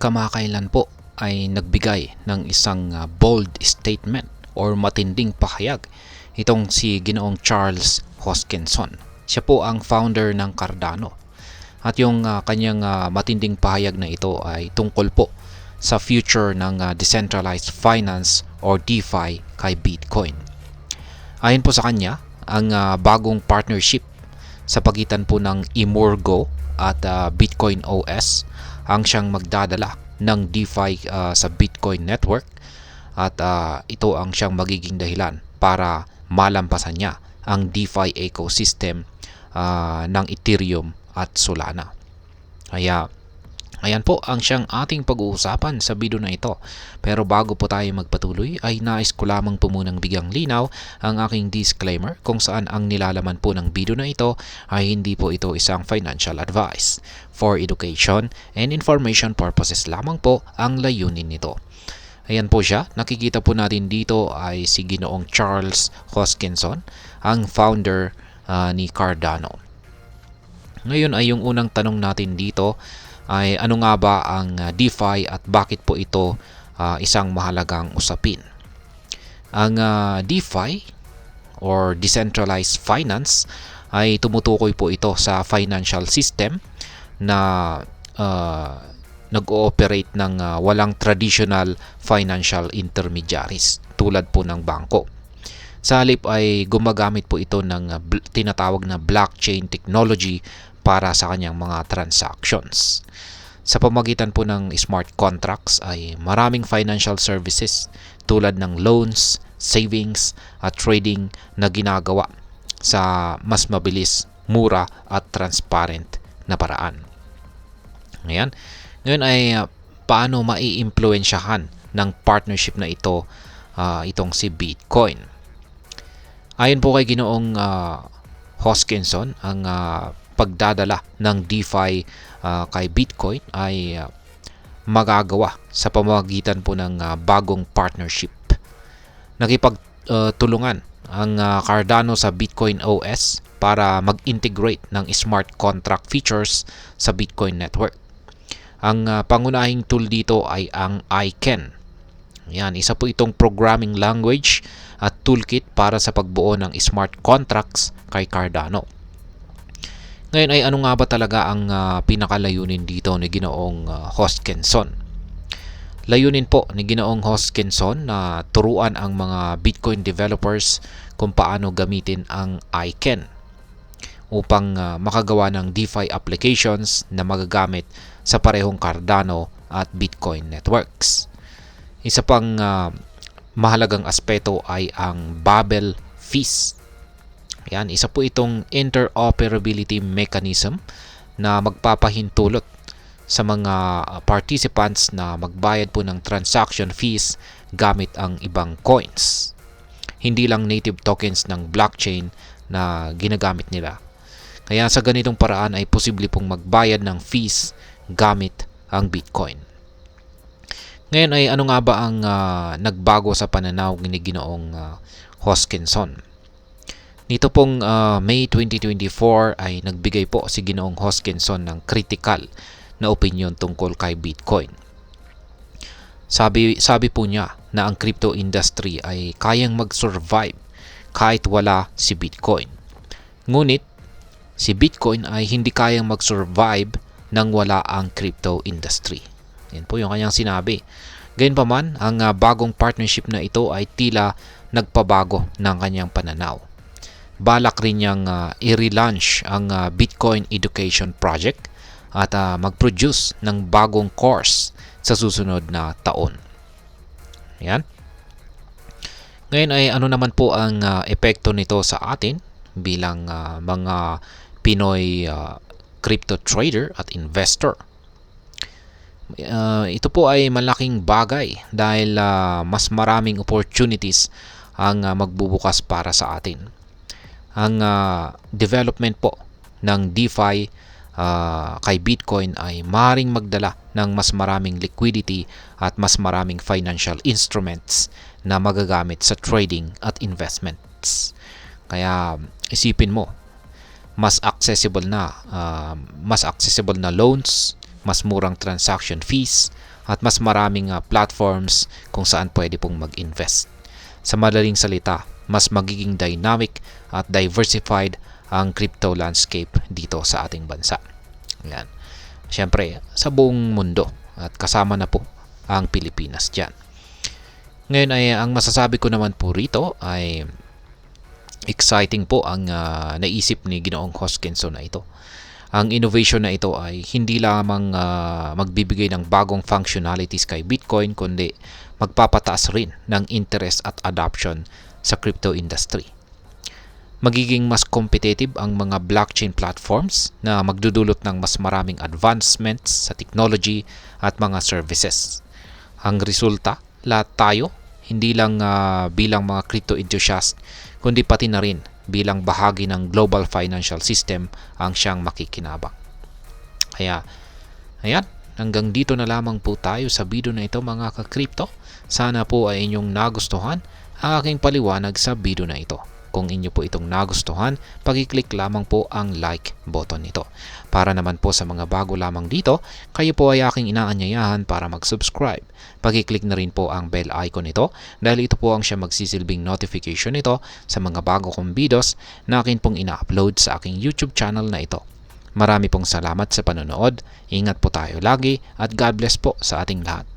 kamakailan po ay nagbigay ng isang bold statement or matinding pahayag itong si Ginoong Charles Hoskinson. Siya po ang founder ng Cardano. At yung kanyang matinding pahayag na ito ay tungkol po sa future ng decentralized finance or DeFi kay Bitcoin. Ayon po sa kanya, ang bagong partnership sa pagitan po ng Emurgo at Bitcoin OS ang siyang magdadala ng DeFi sa Bitcoin network at ito ang siyang magiging dahilan para malampasan niya ang DeFi ecosystem ng Ethereum at Solana. Kaya ayan po ang siyang ating pag-uusapan sa video na ito. Pero bago po tayo magpatuloy ay nais ko lamang po munang bigyang linaw ang aking disclaimer kung saan ang nilalaman po ng video na ito ay hindi po ito isang financial advice. For education and information purposes lamang po ang layunin nito. Ayan po siya, nakikita po natin dito ay si Ginoong Charles Hoskinson, ang founder ni Cardano. Ngayon ay yung unang tanong natin dito ay ano nga ba ang DeFi at bakit po ito isang mahalagang usapin. Ang DeFi or Decentralized Finance ay tumutukoy po ito sa financial system na nag-ooperate ng walang traditional financial intermediaries tulad po ng bangko. Sa halip ay gumagamit po ito ng tinatawag na blockchain technology para sa kanyang mga transactions. Sa pamagitan po ng smart contracts ay maraming financial services tulad ng loans, savings at trading na ginagawa sa mas mabilis, mura at transparent na paraan. Ngayon ay paano maiimpluwensyahan ng partnership na ito itong si Bitcoin. Ayon po kay Ginoong Hoskinson, ang pagdadala ng DeFi kay Bitcoin ay magagawa sa pamamagitan po ng bagong partnership. Nakipagtulungan ang Cardano sa Bitcoin OS para mag-integrate ng smart contract features sa Bitcoin network. Ang pangunahing tool dito ay ang Aiken. Yan, isa po itong programming language at toolkit para sa pagbuo ng smart contracts kay Cardano. Ngayon ay ano nga ba talaga ang pinakalayunin dito ni Ginoong Hoskinson? Layunin po ni Ginoong Hoskinson na turuan ang mga Bitcoin developers kung paano gamitin ang Aiken upang makagawa ng DeFi applications na magagamit sa parehong Cardano at Bitcoin networks. Isa pang mahalagang aspeto ay ang Babel fees. Yan, isa po itong interoperability mechanism na magpapahintulot sa mga participants na magbayad po ng transaction fees gamit ang ibang coins. Hindi lang native tokens ng blockchain na ginagamit nila. Kaya sa ganitong paraan ay posible pong magbayad ng fees gamit ang Bitcoin. Ngayon ay ano nga ba ang nagbago sa pananaw ni Ginoong Hoskinson? Nito pong May 2024 ay nagbigay po si Ginoong Hoskinson ng critical na opinion tungkol kay Bitcoin. Sabi po niya na ang crypto industry ay kayang mag-survive kahit wala si Bitcoin. Ngunit si Bitcoin ay hindi kayang mag-survive nang wala ang crypto industry. Yan po yung kanyang sinabi. Gayunpaman, ang bagong partnership na ito ay tila nagpabago ng kanyang pananaw. Balak rin niyang i-relaunch ang Bitcoin Education Project at mag-produce ng bagong course sa susunod na taon. Yan. Ngayon ay ano naman po ang epekto nito sa atin bilang mga Pinoy crypto trader at investor. Ito po ay malaking bagay dahil mas maraming opportunities ang magbubukas para sa atin. Ang development po ng DeFi kay Bitcoin ay maaaring magdala ng mas maraming liquidity at mas maraming financial instruments na magagamit sa trading at investments. Kaya isipin mo, mas accessible na loans, mas murang transaction fees, at mas maraming platforms kung saan pwede pong mag-invest. Sa madaling salita, mas magiging dynamic at diversified ang crypto landscape dito sa ating bansa. Yan. Siyempre, sa buong mundo at kasama na po ang Pilipinas dyan. Ngayon ay ang masasabi ko naman po rito ay exciting po ang naisip ni Ginoong Hoskinson na ito. Ang innovation na ito ay hindi lamang magbibigay ng bagong functionalities kay Bitcoin, kundi magpapataas rin ng interest at adoption sa crypto industry. Magiging mas competitive ang mga blockchain platforms na magdudulot ng mas maraming advancements sa technology at mga services. Ang resulta, lahat tayo, hindi lang bilang mga crypto enthusiast, kundi pati na rin bilang bahagi ng global financial system ang siyang makikinabang. Kaya, ayan, hanggang dito na lamang po tayo sa video na ito mga ka-crypto. Sana po ay inyong nagustuhan ang aking paliwanag sa video na ito. Kung inyo po itong nagustuhan, pag-click lamang po ang like button nito. Para naman po sa mga bago lamang dito, kayo po ay aking inaanyayahan para mag-subscribe. Pag-click na rin po ang bell icon nito dahil ito po ang siya magsisilbing notification nito sa mga bago kong videos na akin pong ina-upload sa aking YouTube channel na ito. Marami pong salamat sa panonood, ingat po tayo lagi at God bless po sa ating lahat.